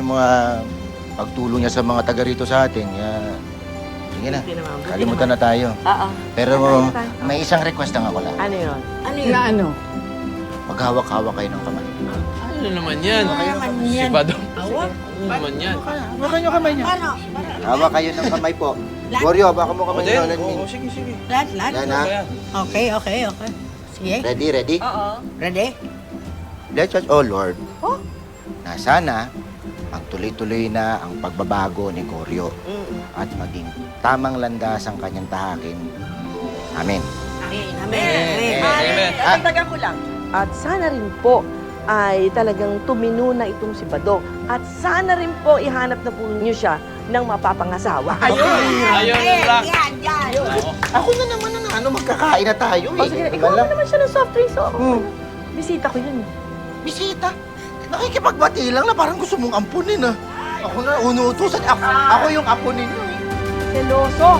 mga pagtulong niya sa mga taga rito sa atin. Sige na, kalimutan na tayo. Oo. Pero may isang request lang ako lang. Ano yun? Na ano? Maghawak-hawak kayo ng kamay. Ano naman yan? Si Badong. Ano naman yan? Hawakan niyo kamay niya. Hawak kayo ng kamay po. Goryo, baka mo kamay nyo. Oo, sige, sige. Lahat. Yan ha. Okay. Sige. Ready? Oo. Ready? Let's us, oh Lord, na sana magtuloy-tuloy na ang pagbabago ni Goryo at maging tamang landas ang kanyang tahakin. Amen. Amen. Dagdagan ko lang. At sana rin po ay talagang tumino na itong si Badong. At sana rin po ihanap na po niyo siya ng mapapangasawa. Ayun lang. Ako na naman magkakain na tayo O sige, ikaw naman siya ng soft drinks. Oo. Bisita ko yun. Bisita. Nakikipagbati lang na parang gusto mong ampunin ah. Ako na unuutusan. Ako yung apo ninyo eh. Seloso.